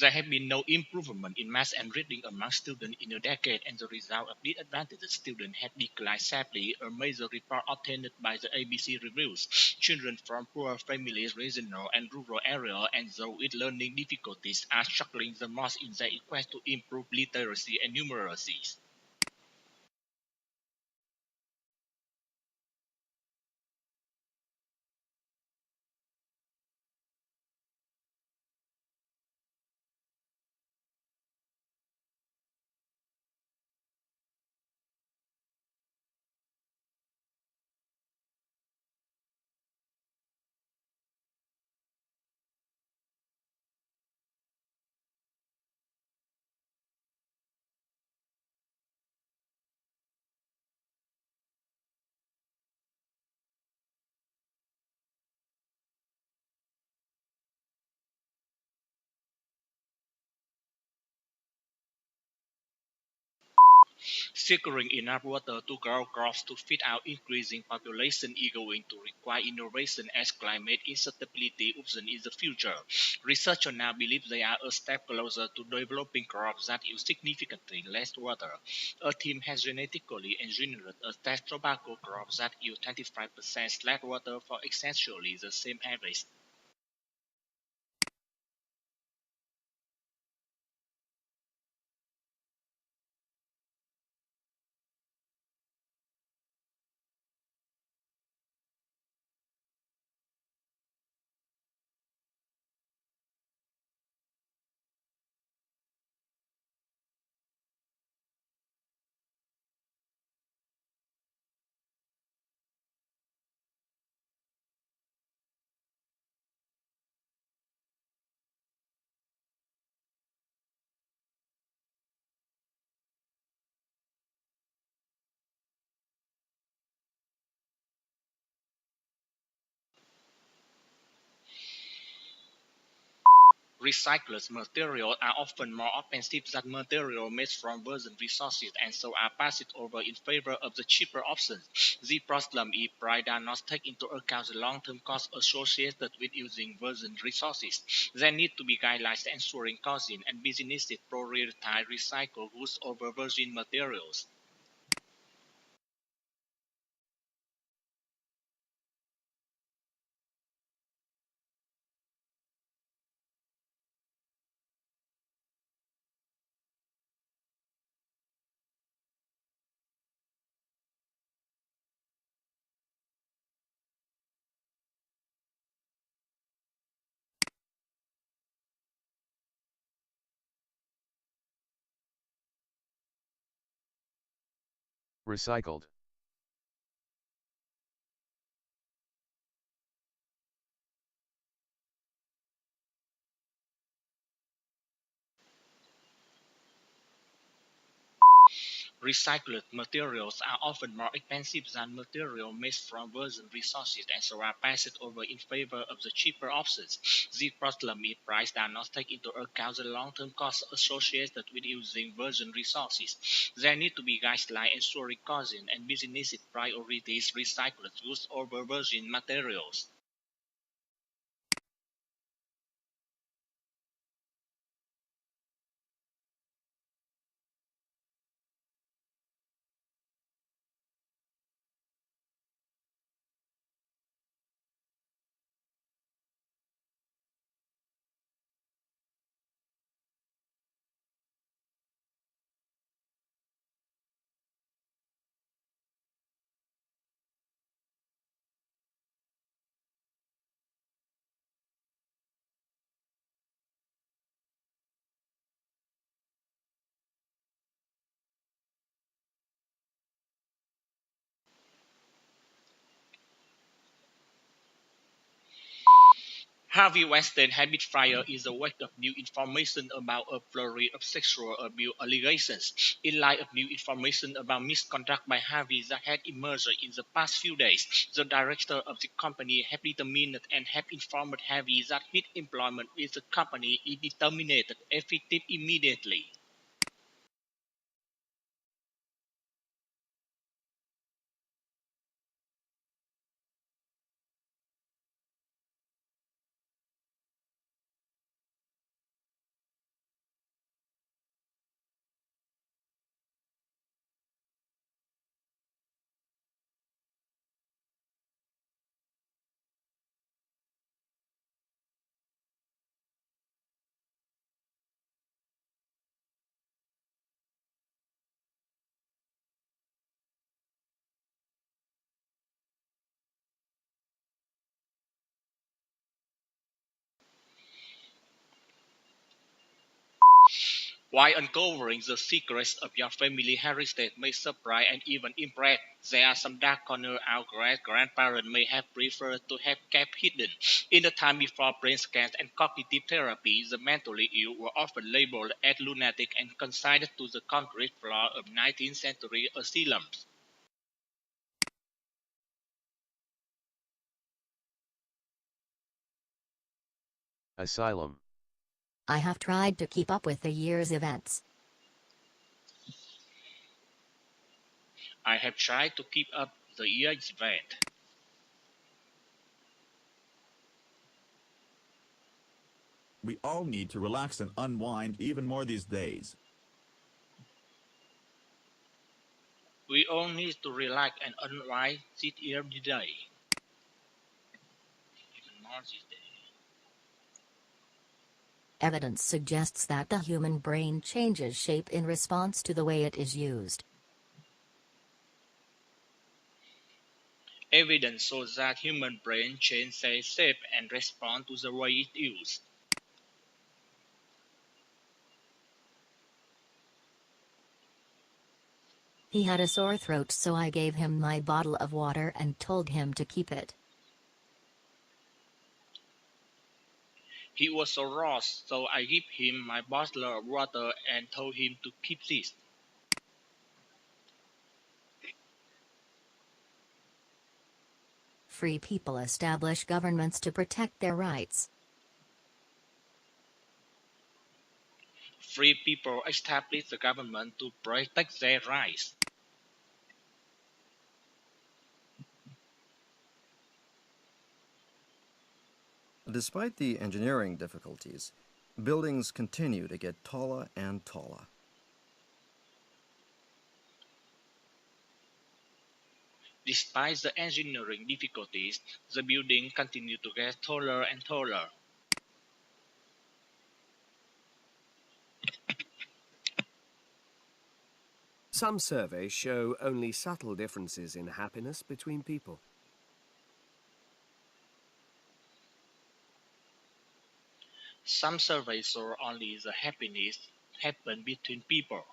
There have been no improvement in math and reading among students in a decade, and the result of disadvantaged students had declined sharply, a major report obtained by the ABC reviews. Children from poor families, regional and rural areas, and those with learning difficulties are struggling the most in their quest to improve literacy and numeracy. Securing enough water to grow crops to feed our increasing population is going to require innovation as climate instability worsens in the future. Researchers now believe they are a step closer to developing crops that use significantly less water. A team has genetically engineered a test tobacco crop that use 25% less water for essentially the same harvest. Recycled materials are often more expensive than material made from virgin resources and so are passed over in favor of the cheaper options. The problem is price does not take into account the long-term costs associated with using virgin resources. There need to be guidelines ensuring companies and businesses prioritize recycled goods over virgin materials. Recycled. Recycled materials are often more expensive than material made from virgin resources and so are passed over in favor of the cheaper options. The problem is price does not take into account the long-term costs associated with using virgin resources. There need to be guidelines ensuring companies and businesses prioritize recycled goods over virgin materials. Harvey Weinstein habit fire is a wake of new information about a flurry of sexual abuse allegations. In light of new information about misconduct by Harvey that had emerged in the past few days, the director of the company have determined and have informed Harvey that his employment with the company is terminated effective immediately. While uncovering the secrets of your family heritage may surprise and even impress, there are some dark corners our great-grandparents may have preferred to have kept hidden. In the time before brain scans and cognitive therapy, the mentally ill were often labeled as lunatic and consigned to the concrete floor of 19th century asylums. Asylum. I have tried to keep up with the year's events. I have tried to keep up the year's event. We all need to relax and unwind even more these days. We all need to relax and unwind this every day. Even more these days. Evidence suggests that the human brain changes shape in response to the way it is used. Evidence shows that human brain change their shape and respond to the way it used. He had a sore throat, so I gave him my bottle of water and told him to keep it. He was so lost, so I gave him my bottle of water and told him to keep this. Free people establish governments to protect their rights. Free people establish the government to protect their rights. Despite the engineering difficulties, buildings continue to get taller and taller. Despite the engineering difficulties, the building continued to get taller and taller. Some surveys show only subtle differences in happiness between people. Some surveys show only the happiness happen between people.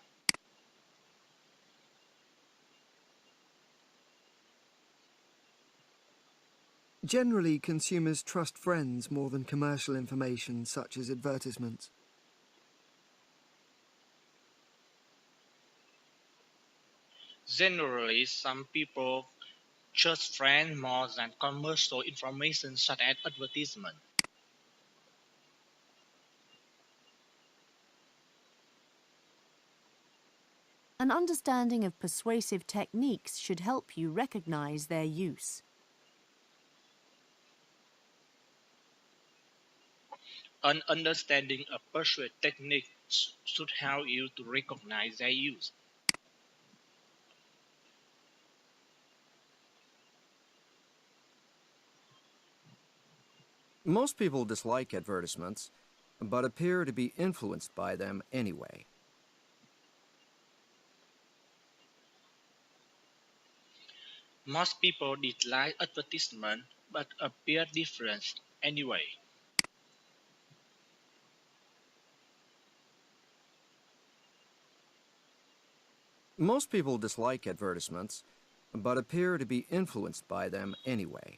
Generally, consumers trust friends more than commercial information such as advertisements. Generally, some people trust friends more than commercial information such as advertisement. An understanding of persuasive techniques should help you recognize their use. An understanding of persuasive techniques should help you to recognize their use. Most people dislike advertisements, but appear to be influenced by them anyway. Most people dislike advertisement but appear different anyway. Most people dislike advertisements, but appear to be influenced by them anyway.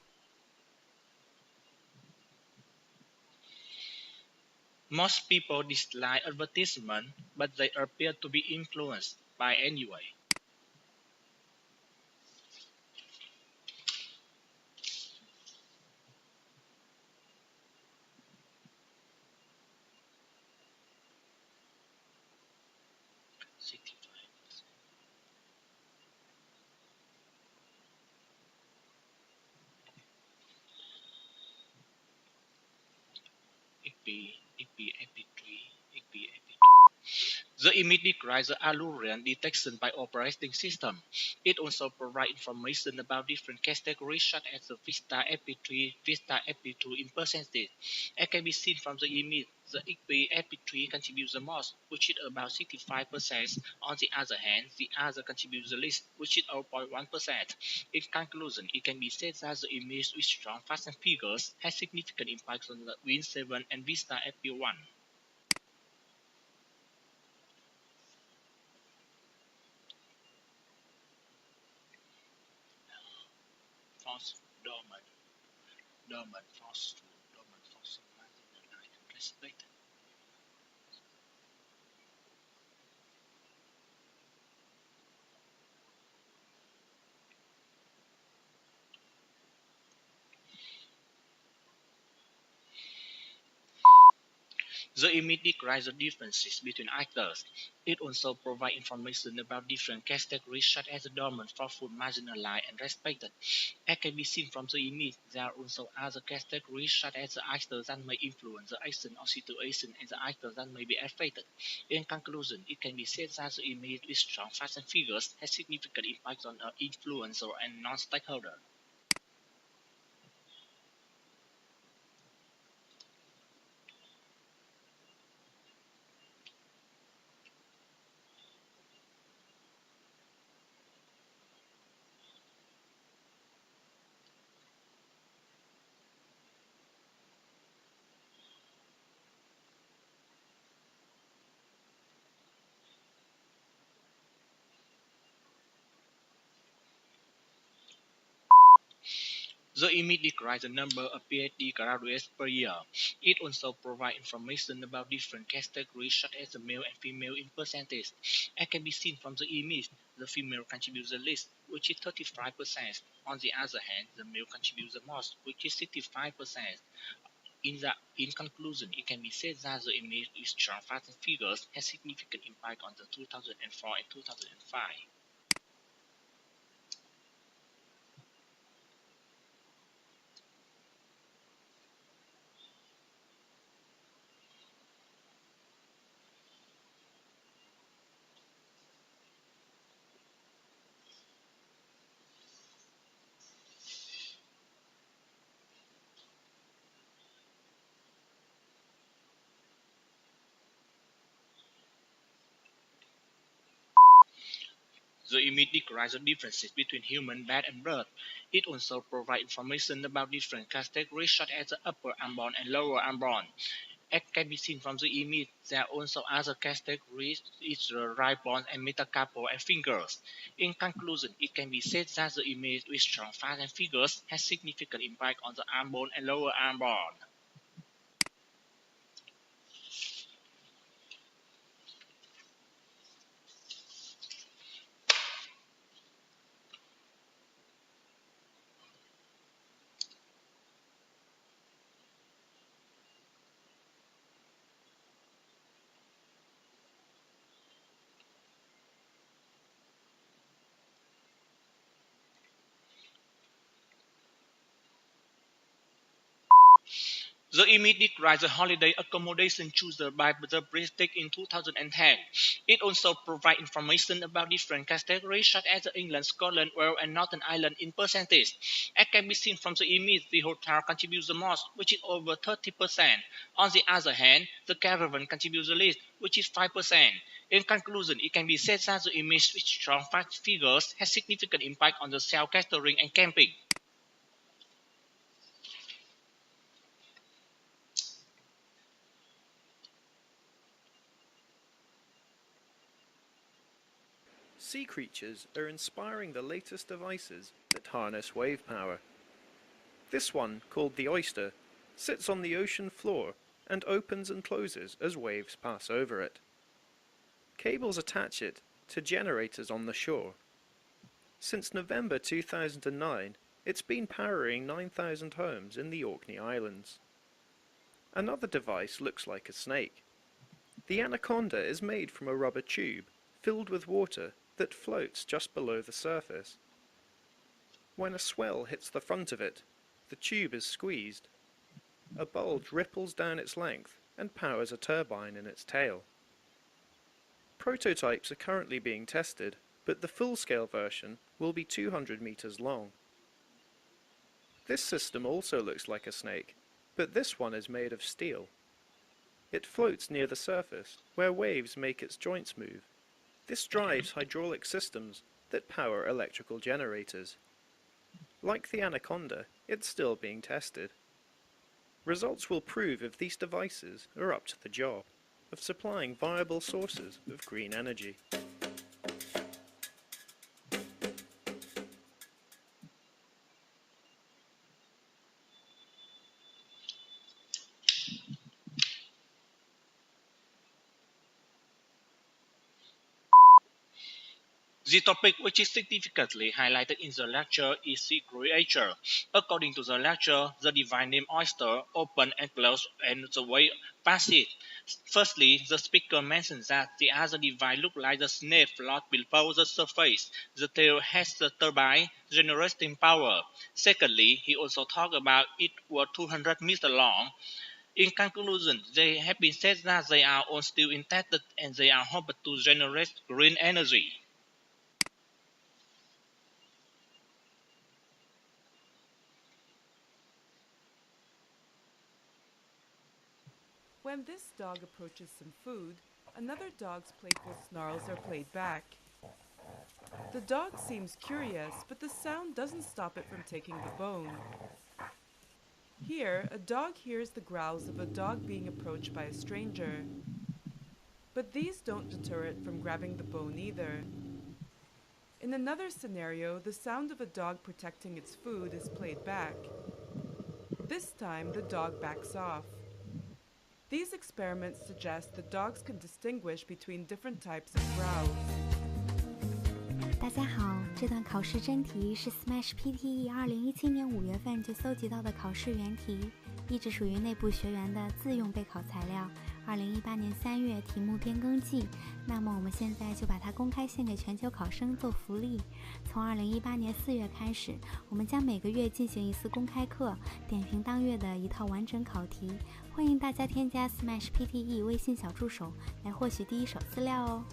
Most people dislike advertisement but they appear to be influenced by anyway. The image describes the allurian detection by operating system. It also provides information about different categories such as the Vista AP3, Vista AP2 in percentage. As can be seen from the image, the XP AP3 contributes the most, which is about 65%. On the other hand, the other contributes the least, which is 0.1%. In conclusion, it can be said that the image with strong fashion figures has significant impact on the Win7 and Vista AP1. dormant fossil marginalized and respected. The image describes the differences between actors. It also provides information about different categories such as dormant, thoughtful, marginalized, and respected. As can be seen from the image, there are also other categories such as the actors that may influence the action or situation and the actors that may be affected. In conclusion, it can be said that the image with strong facts and figures has significant impact on an influencer and non-stakeholder. The image describes the number of PhD graduates per year. It also provides information about different categories such as the male and female in percentage. As can be seen from the image, the female contributes the least, which is 35%. On the other hand, the male contributes the most, which is 65%. In conclusion, it can be said that the image with strong facts and figures has significant impact on the 2004 and 2005. The image describes the differences between human, bat, and bird. It also provides information about different categories such as the upper armbone and lower armbone. As can be seen from the image, there are also other categories, it's the right bone and metacarpal and fingers. In conclusion, it can be said that the image with strong facts and figures has significant impact on the armbone and lower armbone. The image describes a holiday accommodation chosen by the British in 2010. It also provides information about different categories such as England, Scotland, Wales, and Northern Ireland in percentage. As can be seen from the image, the hotel contributes the most, which is over 30%. On the other hand, the caravan contributes the least, which is 5%. In conclusion, it can be said that the image with strong fact figures has significant impact on the self-catering and camping. Sea creatures are inspiring the latest devices that harness wave power. This one, called the oyster, sits on the ocean floor and opens and closes as waves pass over it. Cables attach it to generators on the shore. Since November 2009, it's been powering 9,000 homes in the Orkney Islands. Another device looks like a snake. The anaconda is made from a rubber tube filled with water that floats just below the surface. When a swell hits the front of it, the tube is squeezed. A bulge ripples down its length and powers a turbine in its tail. Prototypes are currently being tested, but the full-scale version will be 200 meters long. This system also looks like a snake, but this one is made of steel. It floats near the surface, where waves make its joints move. This drives hydraulic systems that power electrical generators. Like the anaconda, it's still being tested. Results will prove if these devices are up to the job of supplying viable sources of green energy. The topic which is significantly highlighted in the lecture is sea creature. According to the lecture, the divine name oyster open and close and the way passage. Firstly, the speaker mentions that the other device look like the snake float below the surface. The tail has the turbine generating power. Secondly, he also talked about it was 200 meters long. In conclusion, they have been said that they are all still intact and they are hoped to generate green energy. When this dog approaches some food, another dog's playful snarls are played back. The dog seems curious, but the sound doesn't stop it from taking the bone. Here, a dog hears the growls of a dog being approached by a stranger. But these don't deter it from grabbing the bone either. In another scenario, the sound of a dog protecting its food is played back. This time, the dog backs off. These experiments suggest that dogs can distinguish between different types of growls. 大家好，这段考试真题是 Smash PTE 2017年5月份就搜集到的考试原题，一直属于内部学员的自用备考材料。2018年3月题目变更季，那么我们现在就把它公开献给全球考生做福利。从2018年4月开始，我们将每个月进行一次公开课，点评当月的一套完整考题。欢迎大家添加 Smash PTE 微信小助手来获取第一手资料哦。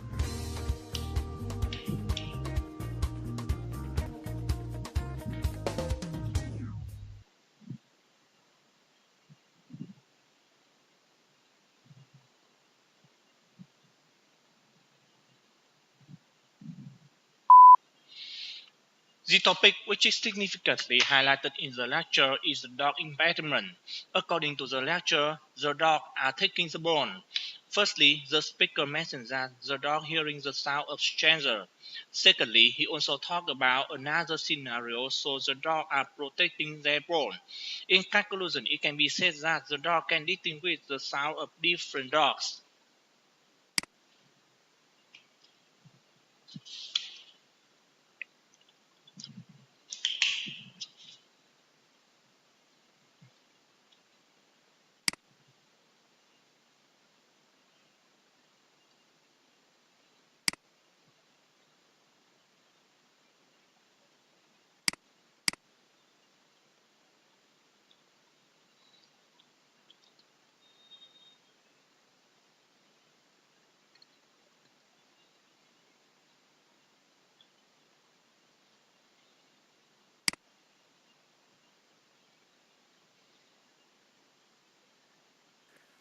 The topic which is significantly highlighted in the lecture is the dog impediment. According to the lecture, the dogs are taking the bone. Firstly, the speaker mentions that the dog hearing the sound of stranger. Secondly, he also talked about another scenario so the dogs are protecting their bone. In conclusion, it can be said that the dog can distinguish the sound of different dogs.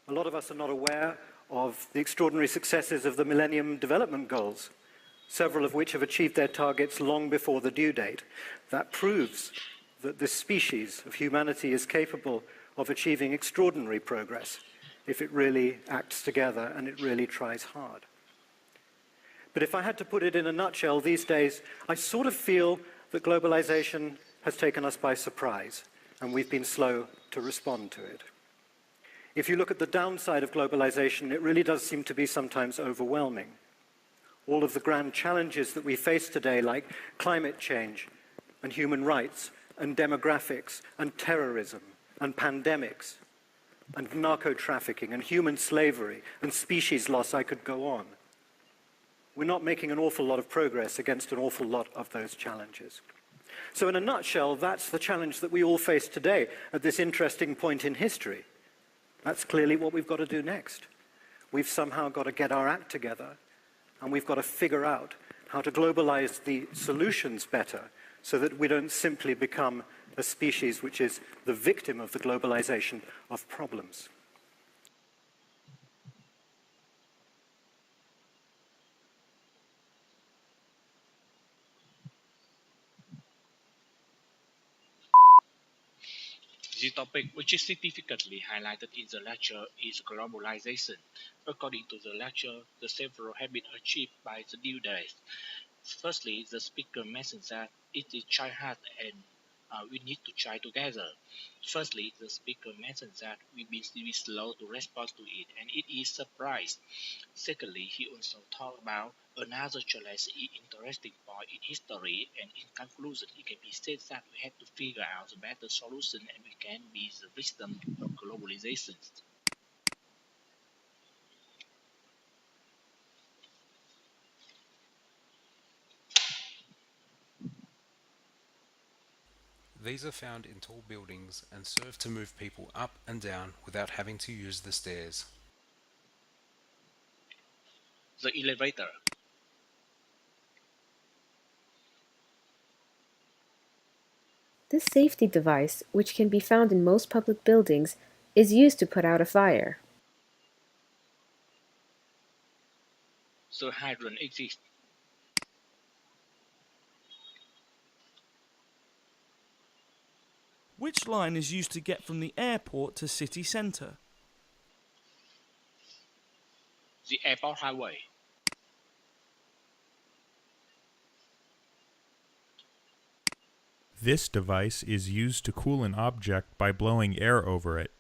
A lot of us are not aware of the extraordinary successes of the Millennium Development Goals, several of which have achieved their targets long before the due date. That proves that this species of humanity is capable of achieving extraordinary progress if it really acts together and it really tries hard. But if I had to put it in a nutshell these days, I sort of feel that globalization has taken us by surprise, and we've been slow to respond to it. If you look at the downside of globalization, it really does seem to be sometimes overwhelming. All of the grand challenges that we face today, like climate change and human rights and demographics and terrorism and pandemics and narco-trafficking and human slavery and species loss, I could go on. We're not making an awful lot of progress against an awful lot of those challenges. So in a nutshell, that's the challenge that we all face today at this interesting point in history. That's clearly what we've got to do next. We've somehow got to get our act together, and we've got to figure out how to globalize the solutions better so that we don't simply become a species which is the victim of the globalization of problems. The topic which is significantly highlighted in the lecture is globalization. According to the lecture, the several have been achieved by the due date. Firstly, the speaker mentions that it is try hard and we need to try together. Firstly, the speaker mentions that we've been slow to respond to it and it is surprise. Secondly, he also talked about Another challenge is interesting point in history, and in conclusion, it can be said that we have to figure out a better solution and we can be the victim of globalization. These are found in tall buildings and serve to move people up and down without having to use the stairs. The elevator. This safety device, which can be found in most public buildings, is used to put out a fire. The hydrant exists. Which line is used to get from the airport to city centre? The airport highway. This device is used to cool an object by blowing air over it.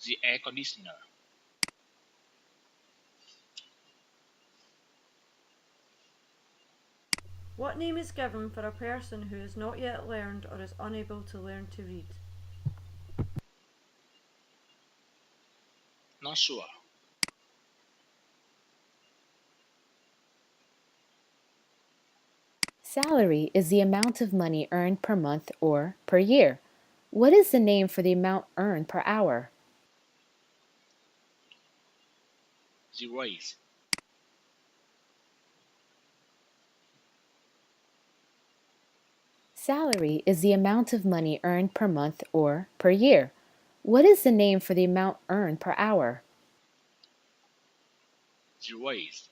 The air conditioner. What name is given for a person who has not yet learned or is unable to learn to read? Not sure. Salary is the amount of money earned per month or per year. What is the name for the amount earned per hour? The wage. Salary is the amount of money earned per month or per year. What is the name for the amount earned per hour? The wage.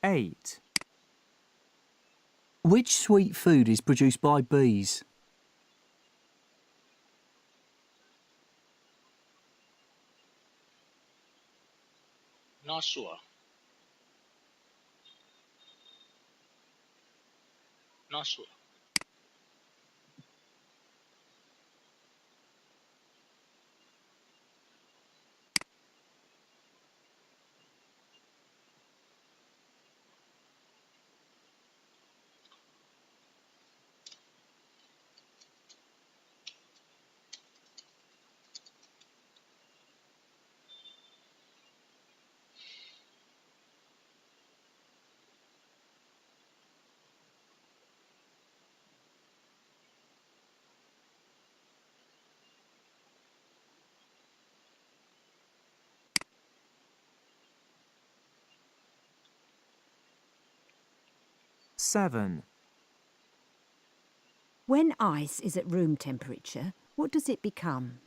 8. Which sweet food is produced by bees? Not sure. Not sure. Seven. When ice is at room temperature, what does it become?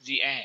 The air.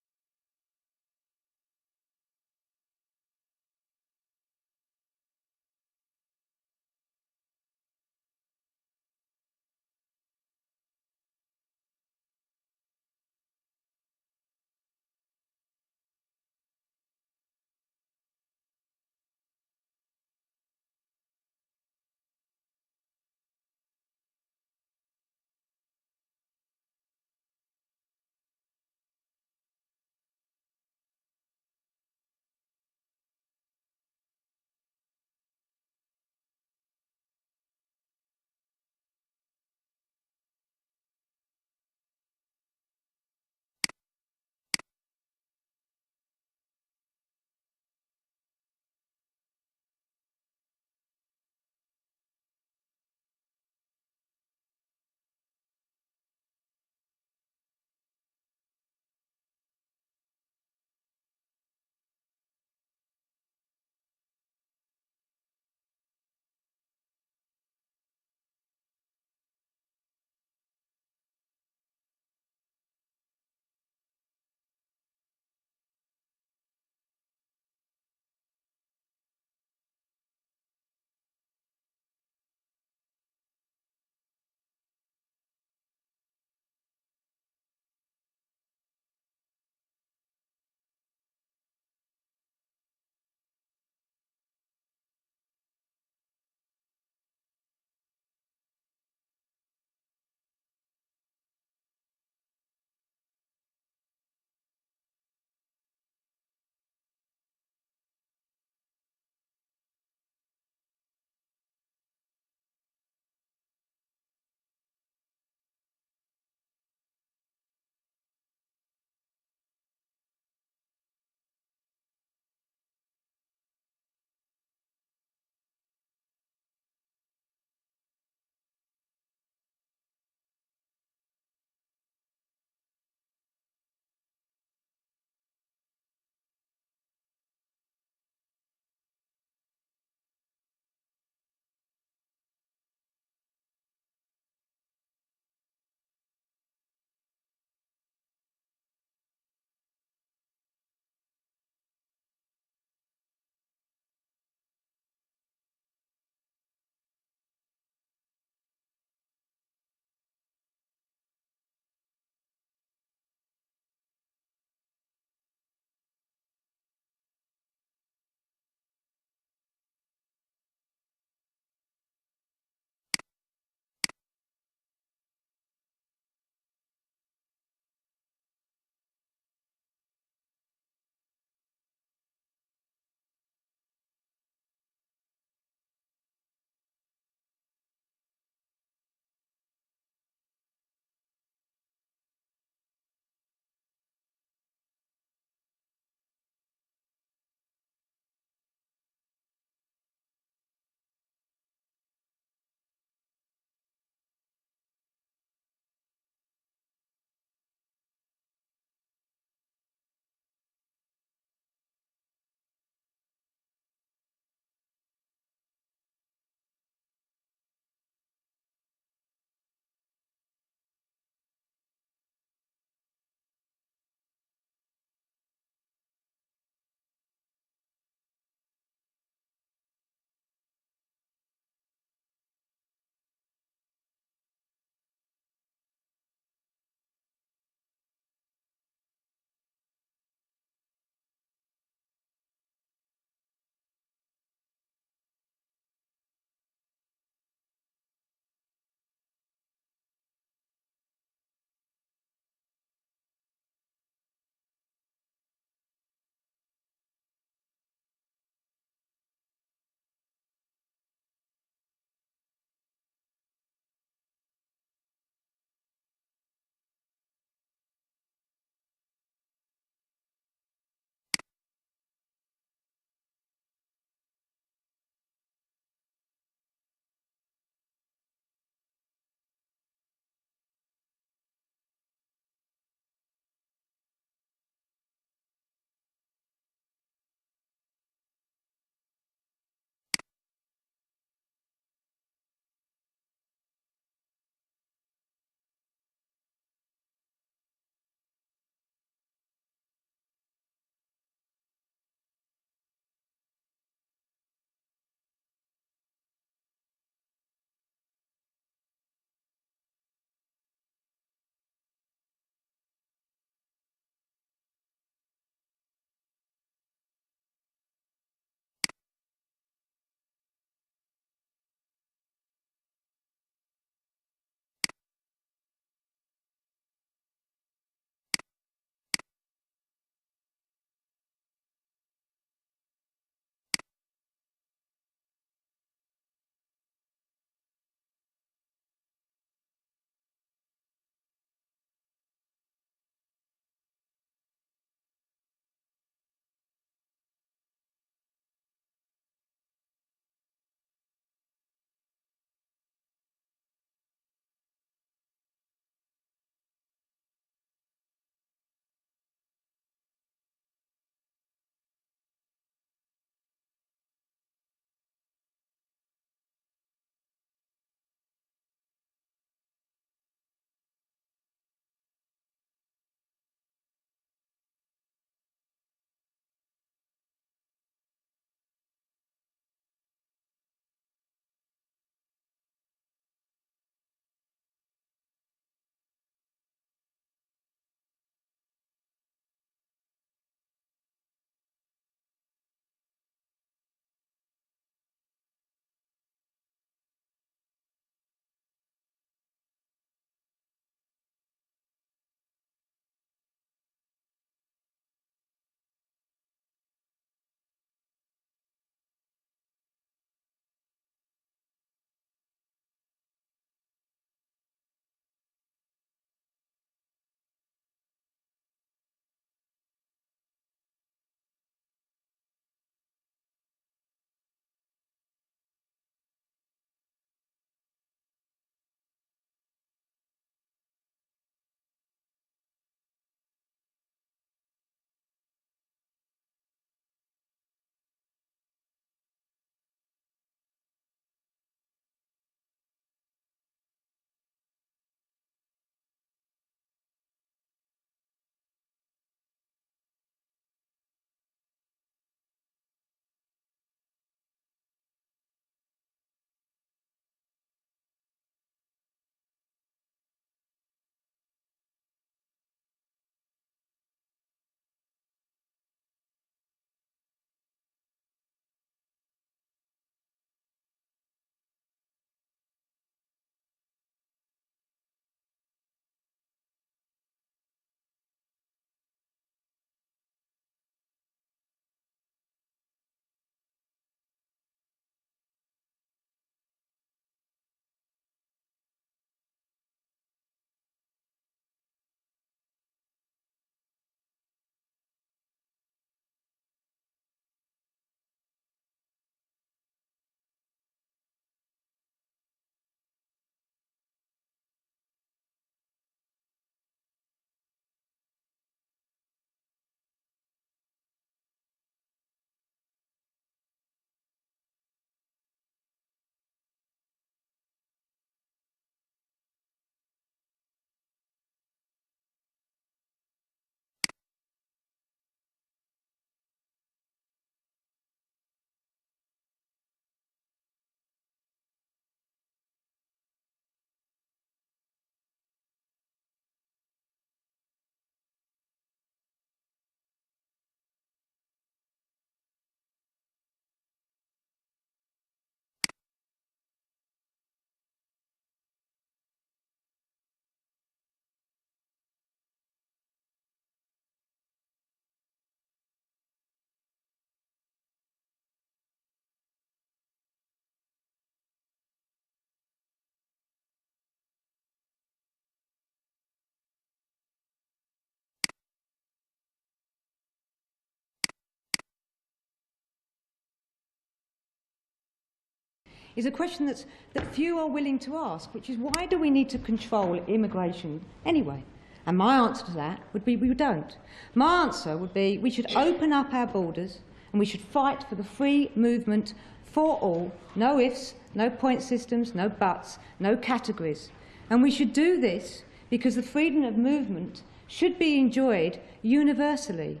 is a question that few are willing to ask, which is why do we need to control immigration anyway? And my answer to that would be we don't. My answer would be we should open up our borders and we should fight for the free movement for all, no ifs, no point systems, no buts, no categories. And we should do this because the freedom of movement should be enjoyed universally.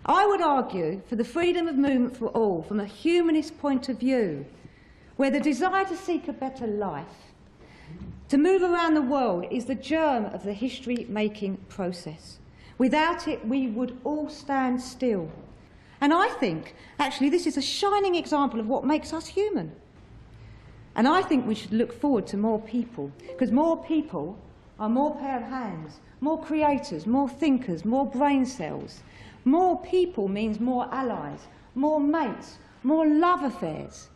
I would argue for the freedom of movement for all from a humanist point of view, where the desire to seek a better life, to move around the world, is the germ of the history-making process. Without it, we would all stand still. And I think, actually, this is a shining example of what makes us human. And I think we should look forward to more people, because more people are more pair of hands, more creators, more thinkers, more brain cells. More people means more allies, more mates, more love affairs.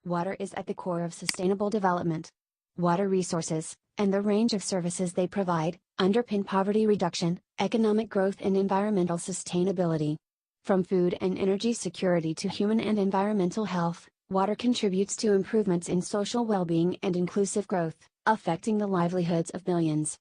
Water is at the core of sustainable development. Water resources, and the range of services they provide, underpin poverty reduction, economic growth and environmental sustainability. From food and energy security to human and environmental health, water contributes to improvements in social well-being and inclusive growth, affecting the livelihoods of millions.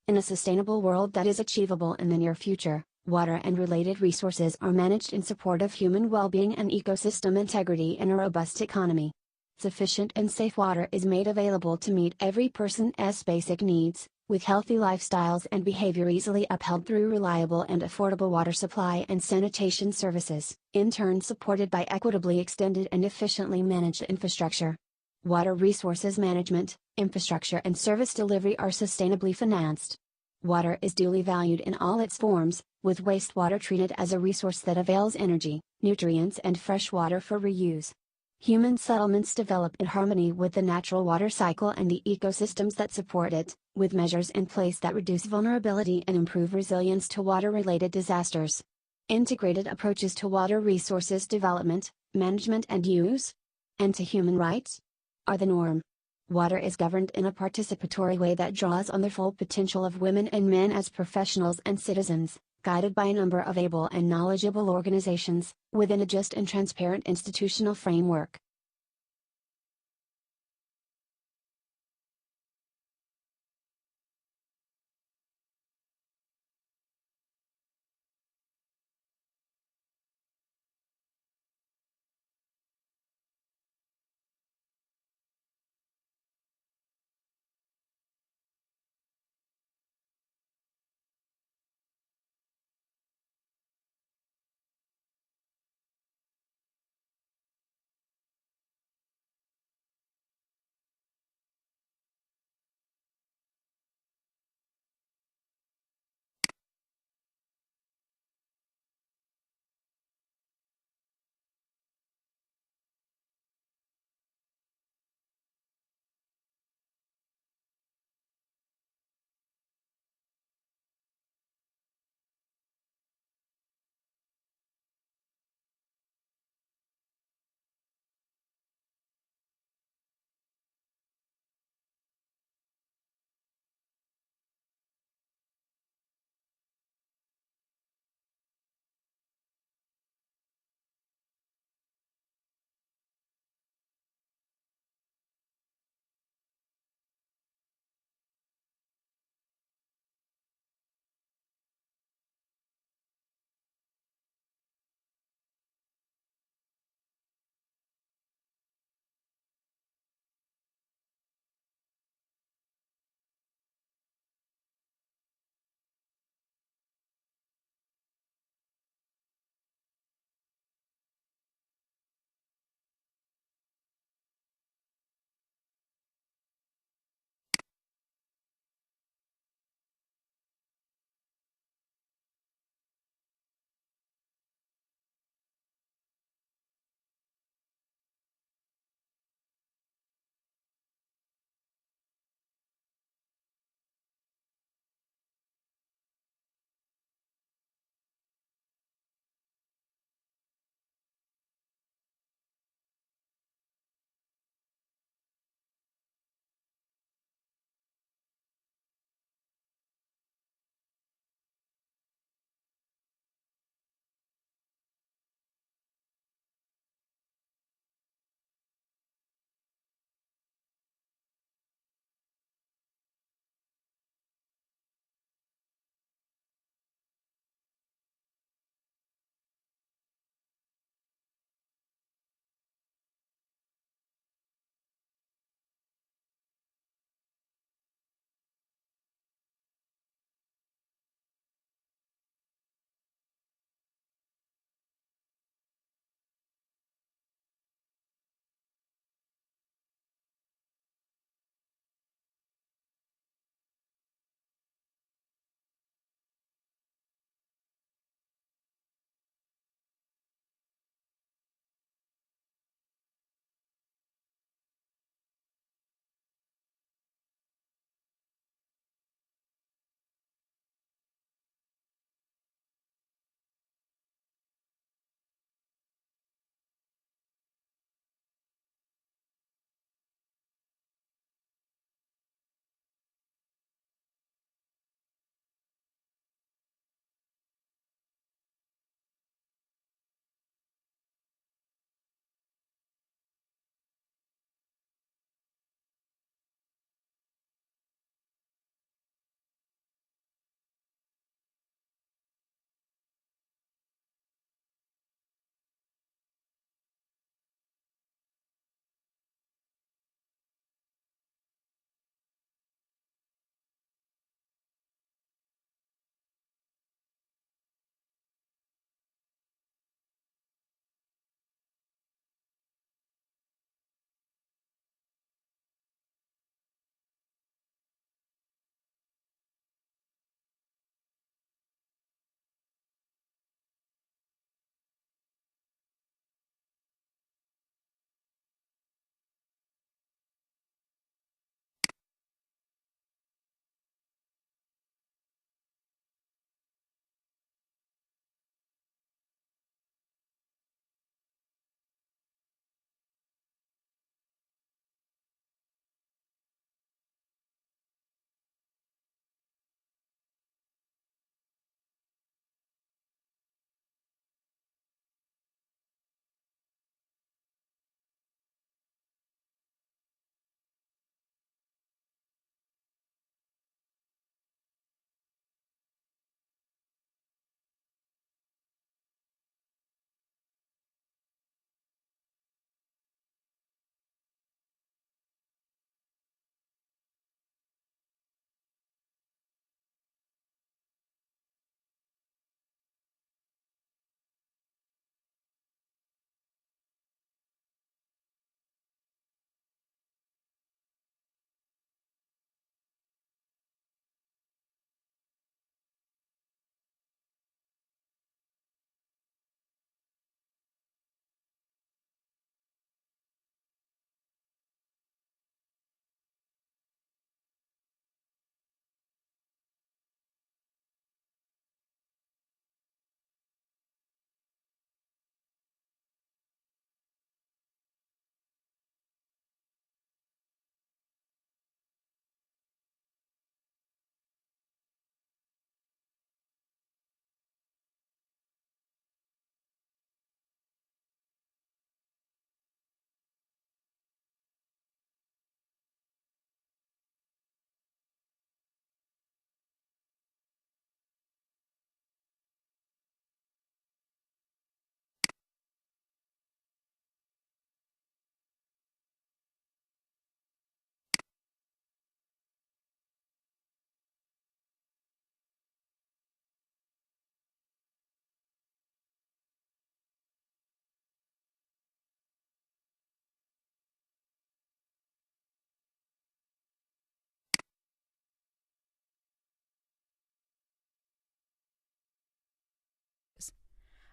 In a sustainable world that is achievable in the near future, water and related resources are managed in support of human well-being and ecosystem integrity in a robust economy. Sufficient and safe water is made available to meet every person's basic needs, with healthy lifestyles and behavior easily upheld through reliable and affordable water supply and sanitation services, in turn supported by equitably extended and efficiently managed infrastructure. Water resources management, infrastructure and service delivery are sustainably financed. Water is duly valued in all its forms, with wastewater treated as a resource that avails energy, nutrients and fresh water for reuse. Human settlements develop in harmony with the natural water cycle and the ecosystems that support it, with measures in place that reduce vulnerability and improve resilience to water-related disasters. Integrated approaches to water resources development, management and use, and to human rights, are the norm. Water is governed in a participatory way that draws on the full potential of women and men as professionals and citizens, guided by a number of able and knowledgeable organizations, within a just and transparent institutional framework.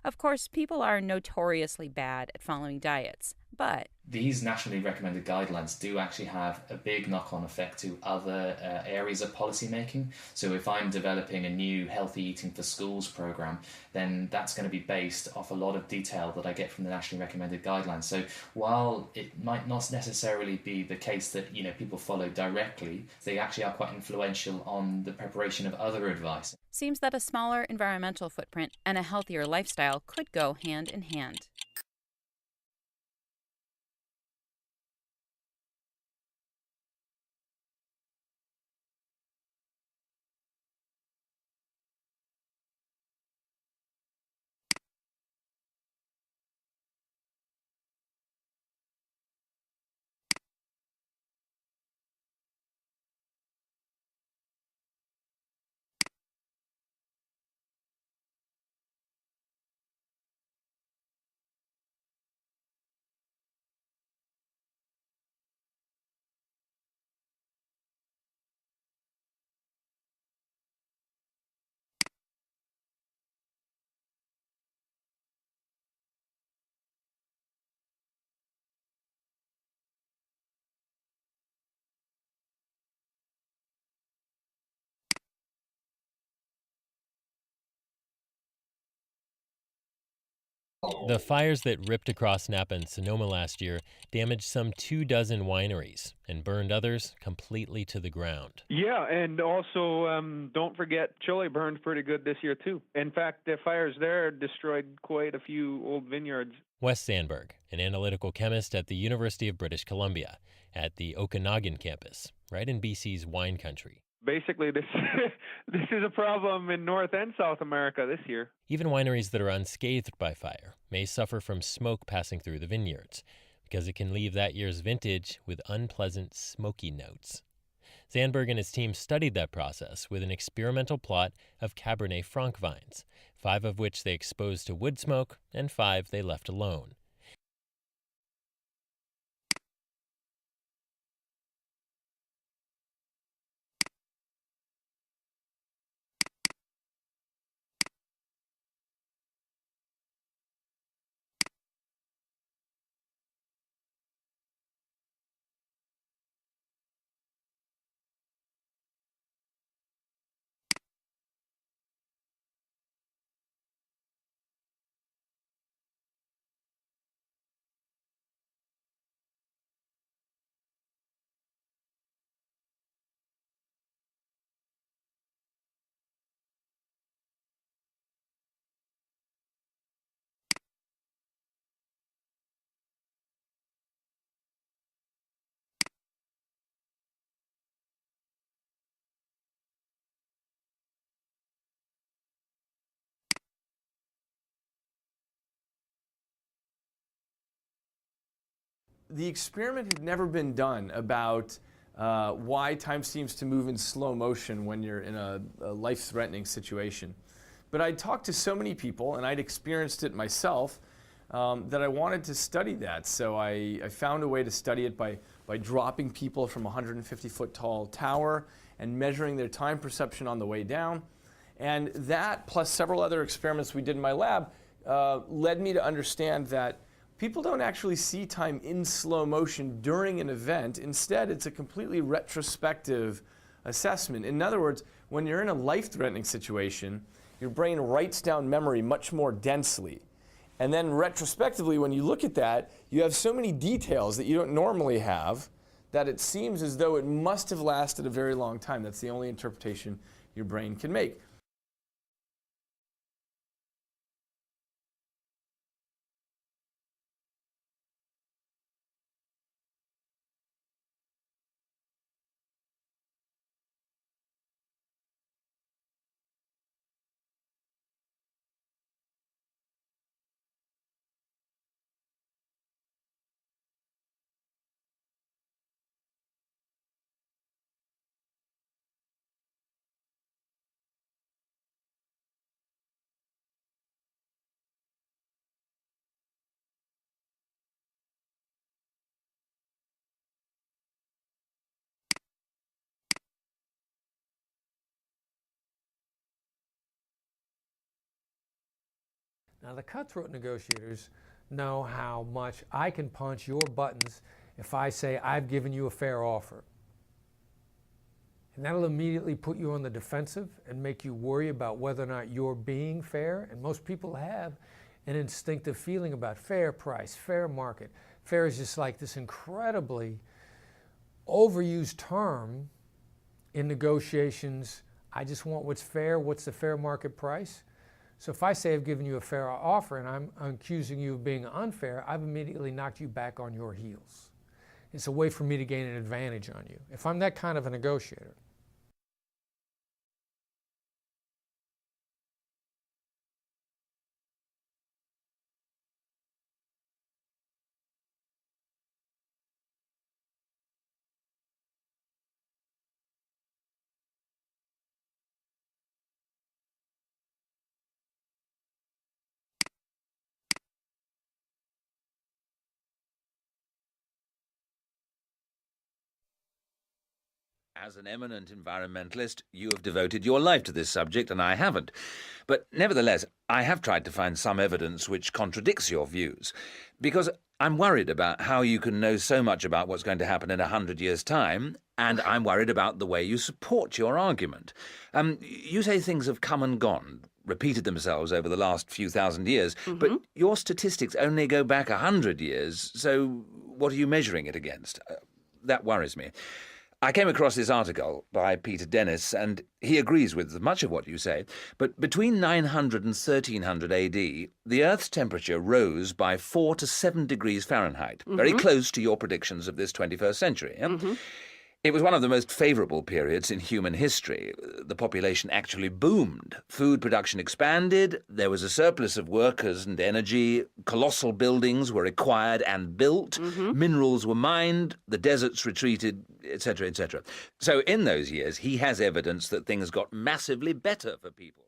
Of course, people are notoriously bad at following diets, but these nationally recommended guidelines do actually have a big knock-on effect to other areas of policy making. So if I'm developing a new healthy eating for schools program, then that's going to be based off a lot of detail that I get from the nationally recommended guidelines. So while it might not necessarily be the case that people follow directly, they actually are quite influential on the preparation of other advice. Seems that a smaller environmental footprint and a healthier lifestyle could go hand in hand. The fires that ripped across Napa and Sonoma last year damaged some 24 wineries and burned others completely to the ground. Yeah, and also don't forget Chile burned pretty good this year too. In fact, the fires there destroyed quite a few old vineyards. Wes Sandberg, an analytical chemist at the University of British Columbia at the Okanagan campus, right in BC's wine country. Basically, this is a problem in North and South America this year. Even wineries that are unscathed by fire may suffer from smoke passing through the vineyards because it can leave that year's vintage with unpleasant smoky notes. Sandberg and his team studied that process with an experimental plot of Cabernet Franc vines, 5 of which they exposed to wood smoke and 5 they left alone. The experiment had never been done about why time seems to move in slow motion when you're in a life-threatening situation. But I'd talked to so many people, and I'd experienced it myself, that I wanted to study that. So I found a way to study it by dropping people from a 150-foot tall tower and measuring their time perception on the way down. And that, plus several other experiments we did in my lab, led me to understand that people don't actually see time in slow motion during an event. Instead, it's a completely retrospective assessment. In other words, when you're in a life-threatening situation, your brain writes down memory much more densely. And then retrospectively, when you look at that, you have so many details that you don't normally have that it seems as though it must have lasted a very long time. That's the only interpretation your brain can make. Now, the cutthroat negotiators know how much I can punch your buttons if I say I've given you a fair offer. And that'll immediately put you on the defensive and make you worry about whether or not you're being fair. And most people have an instinctive feeling about fair price, fair market. Fair is just like this incredibly overused term in negotiations. I just want what's fair. What's the fair market price? So if I say I've given you a fair offer and I'm accusing you of being unfair, I've immediately knocked you back on your heels. It's a way for me to gain an advantage on you, if I'm that kind of a negotiator. As an eminent environmentalist, you have devoted your life to this subject, and I haven't. But nevertheless, I have tried to find some evidence which contradicts your views, because I'm worried about how you can know so much about what's going to happen in 100 years' time, and I'm worried about the way you support your argument. You say things have come and gone, repeated themselves over the last few thousand years, but your statistics only go back 100 years, so what are you measuring it against? That worries me. I came across this article by Peter Dennis, and he agrees with much of what you say, but between 900 and 1300 AD, the Earth's temperature rose by 4 to 7 degrees Fahrenheit, very close to your predictions of this 21st century. Yeah? It was one of the most favourable periods in human history. The population actually boomed. Food production expanded, there was a surplus of workers and energy, colossal buildings were acquired and built, minerals were mined, the deserts retreated, etc., etc. So in those years, he has evidence that things got massively better for people.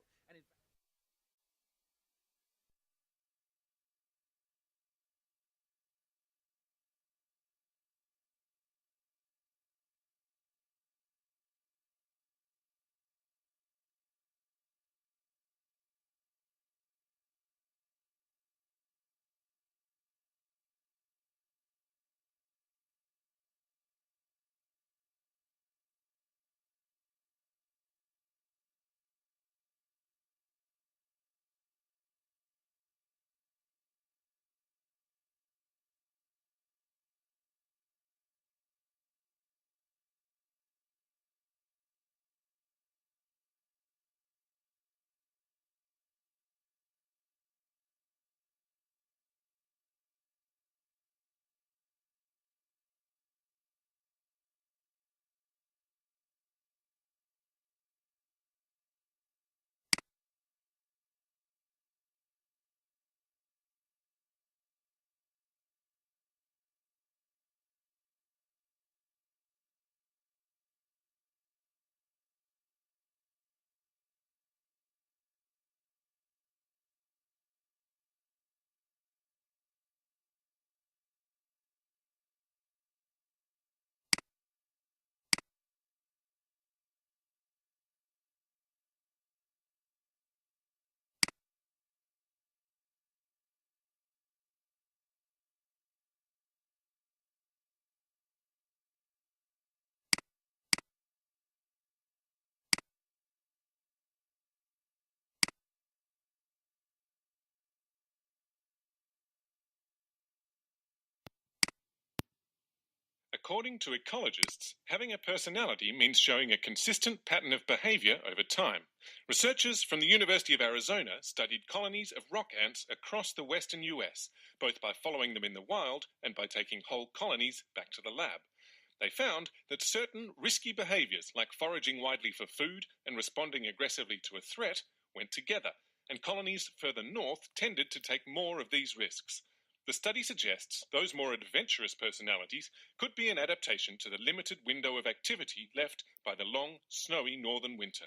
According to ecologists, having a personality means showing a consistent pattern of behavior over time. Researchers from the University of Arizona studied colonies of rock ants across the western US, both by following them in the wild and by taking whole colonies back to the lab. They found that certain risky behaviors, like foraging widely for food and responding aggressively to a threat, went together, and colonies further north tended to take more of these risks. The study suggests those more adventurous personalities could be an adaptation to the limited window of activity left by the long, snowy northern winter.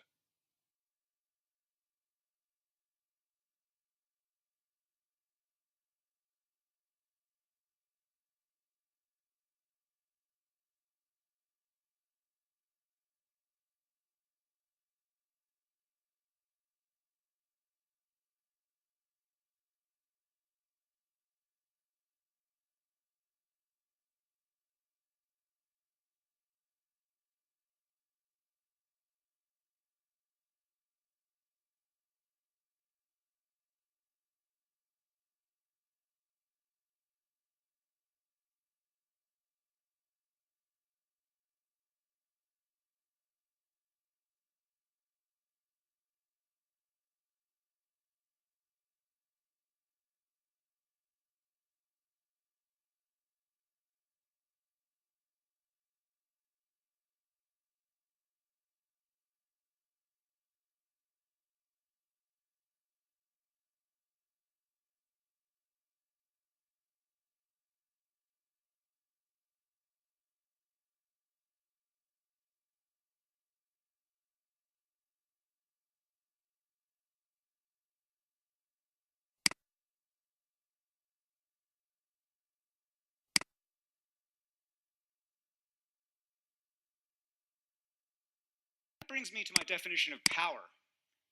brings me to my definition of power,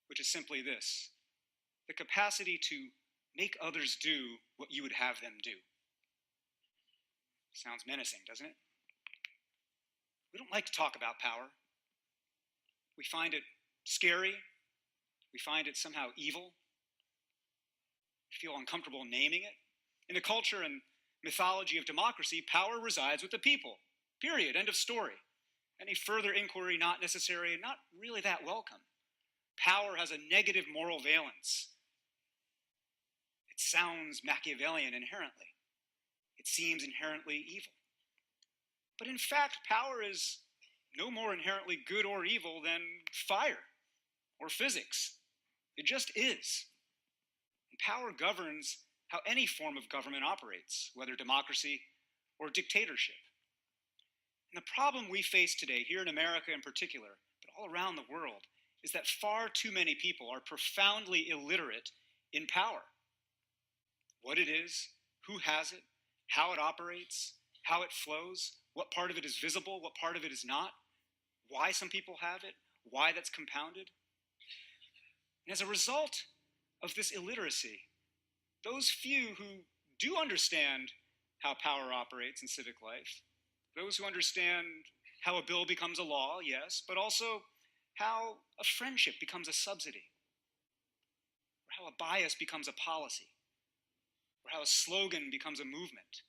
which is simply this: the capacity to make others do what you would have them do. Sounds menacing, doesn't it? We don't like to talk about power. We find it scary. We find it somehow evil. We feel uncomfortable naming it. In the culture and mythology of democracy, power resides with the people. Period. End of story. Any further inquiry not necessary and not really that welcome. Power has a negative moral valence. It sounds Machiavellian inherently. It seems inherently evil. But in fact, power is no more inherently good or evil than fire or physics. It just is. And power governs how any form of government operates, whether democracy or dictatorship. And the problem we face today, here in America in particular, but all around the world, is that far too many people are profoundly illiterate in power. What it is, who has it, how it operates, how it flows, what part of it is visible, what part of it is not, why some people have it, why that's compounded. And as a result of this illiteracy, those few who do understand how power operates in civic life, those who understand how a bill becomes a law, yes, but also how a friendship becomes a subsidy, or how a bias becomes a policy, or how a slogan becomes a movement.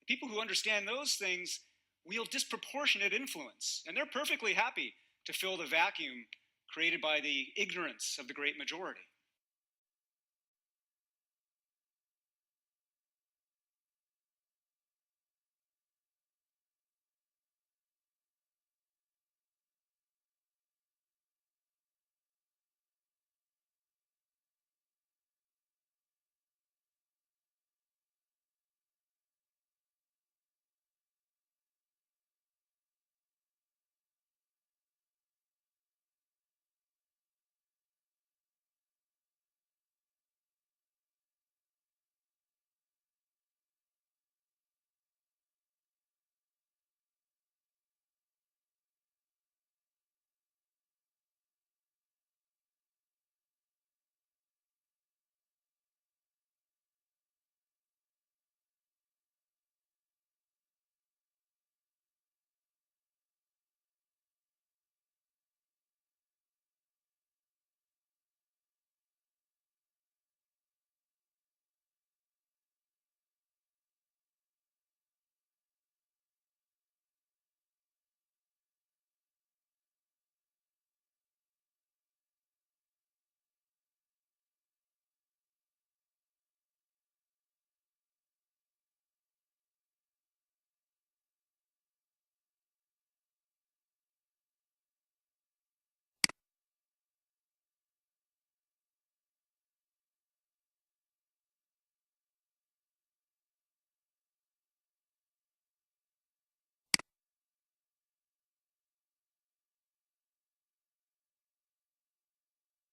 The people who understand those things wield disproportionate influence, and they're perfectly happy to fill the vacuum created by the ignorance of the great majority.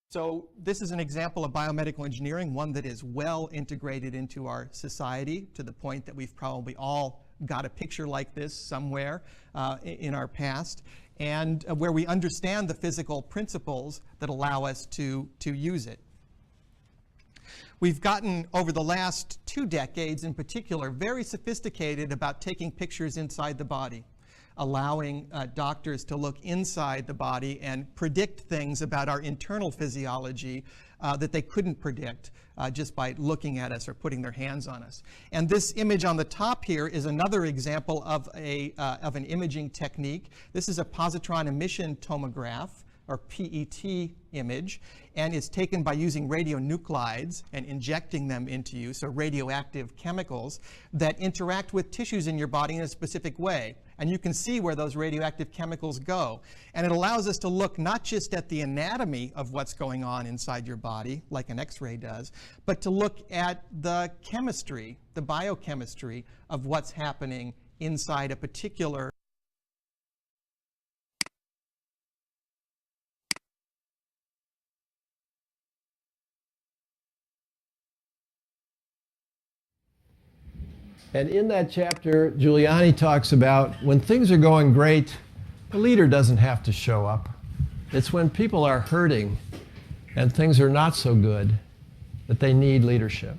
So this is an example of biomedical engineering, one that is well integrated into our society to the point that we've probably all got a picture like this somewhere in our past, and where we understand the physical principles that allow us to use it. We've gotten, over the last 2 decades in particular, very sophisticated about taking pictures inside the body, allowing doctors to look inside the body and predict things about our internal physiology that they couldn't predict just by looking at us or putting their hands on us. And this image on the top here is another example of an imaging technique. This is a positron emission tomograph, or PET image, and it's taken by using radionuclides and injecting them into you, so radioactive chemicals that interact with tissues in your body in a specific way. And you can see where those radioactive chemicals go. And it allows us to look not just at the anatomy of what's going on inside your body, like an X-ray does, but to look at the chemistry, the biochemistry of what's happening inside a particular And in that chapter, Giuliani talks about when things are going great, the leader doesn't have to show up. It's when people are hurting and things are not so good that they need leadership.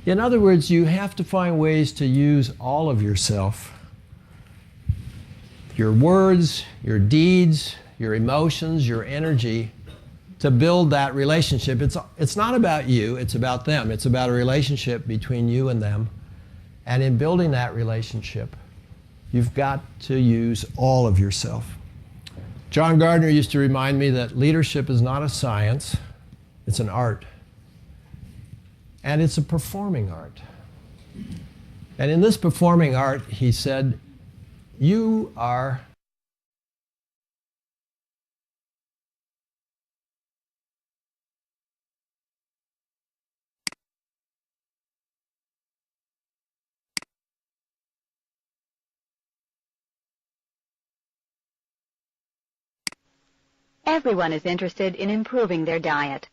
In other words, you have to find ways to use all of yourself, your words, your deeds, your emotions, your energy, to build that relationship. It's not about you, it's about them. It's about a relationship between you and them. And in building that relationship, you've got to use all of yourself. John Gardner used to remind me that leadership is not a science, it's an art. And it's a performing art. And in this performing art, he said, you are Everyone is interested in improving their diet.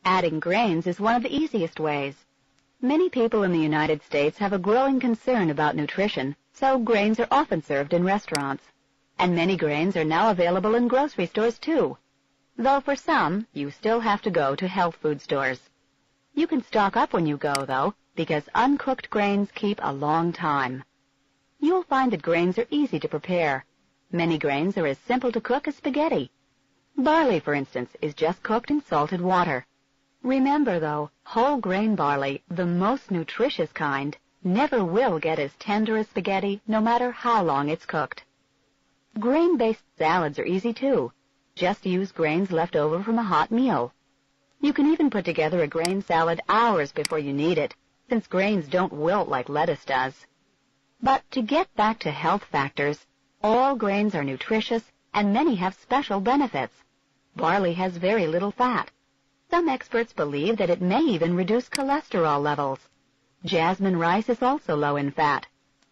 Adding grains is one of the easiest ways. Many people in the United States have a growing concern about nutrition, so grains are often served in restaurants. And many grains are now available in grocery stores too. Though for some, you still have to go to health food stores. You can stock up when you go, though, because uncooked grains keep a long time. You'll find that grains are easy to prepare. Many grains are as simple to cook as spaghetti. Barley, for instance, is just cooked in salted water. Remember, though, whole grain barley, the most nutritious kind, never will get as tender as spaghetti, no matter how long it's cooked. Grain-based salads are easy, too. Just use grains left over from a hot meal. You can even put together a grain salad hours before you need it, since grains don't wilt like lettuce does. But to get back to health factors, all grains are nutritious, and many have special benefits. Barley has very little fat. Some experts believe that it may even reduce cholesterol levels. Jasmine rice is also low in fat,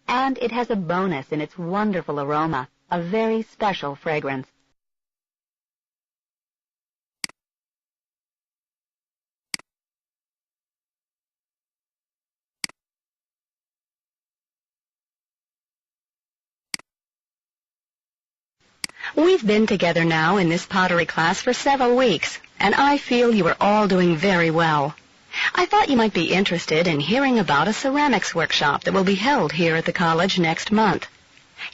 and it has a bonus in its wonderful aroma, a very special fragrance. We've been together now in this pottery class for several weeks, and I feel you are all doing very well. I thought you might be interested in hearing about a ceramics workshop that will be held here at the college next month.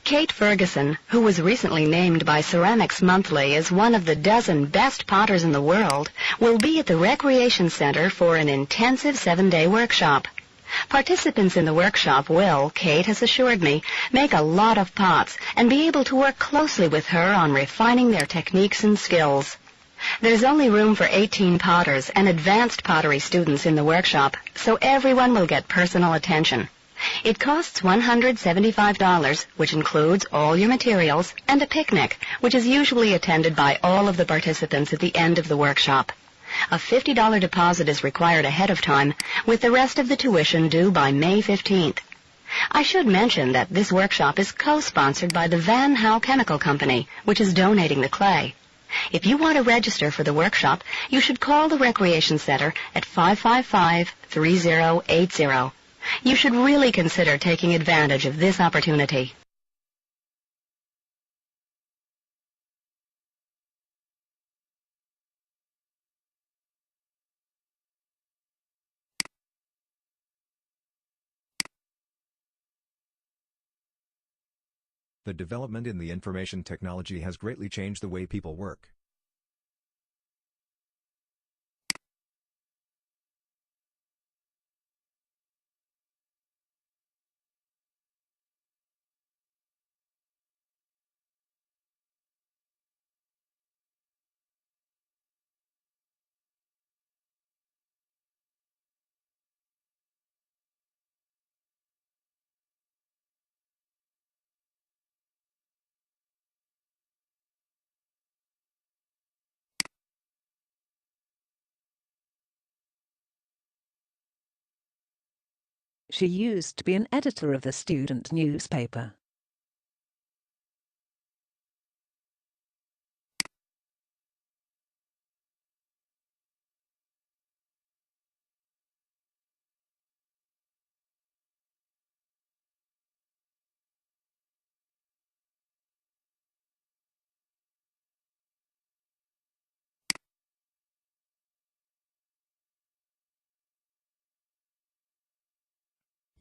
Kate Ferguson, who was recently named by Ceramics Monthly as one of the dozen best potters in the world, will be at the Recreation Center for an intensive 7-day workshop. Participants in the workshop will, Kate has assured me, make a lot of pots and be able to work closely with her on refining their techniques and skills. There's only room for 18 potters and advanced pottery students in the workshop, so everyone will get personal attention. It costs $175, which includes all your materials, and a picnic, which is usually attended by all of the participants at the end of the workshop. A $50 deposit is required ahead of time, with the rest of the tuition due by May 15th. I should mention that this workshop is co-sponsored by the Van Howe Chemical Company, which is donating the clay. If you want to register for the workshop, you should call the Recreation Center at 555-3080. You should really consider taking advantage of this opportunity. The development in the information technology has greatly changed the way people work. She used to be an editor of the student newspaper.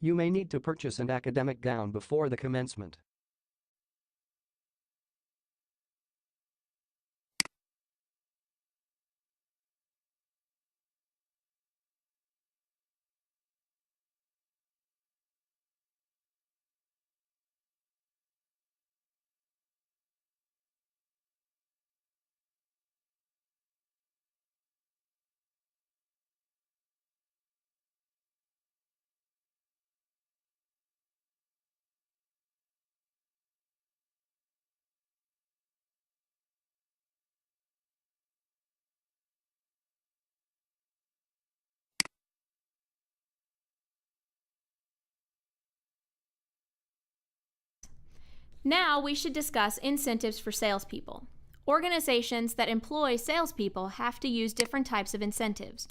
You may need to purchase an academic gown before the commencement. Now we should discuss incentives for salespeople. Organizations that employ salespeople have to use different types of incentives.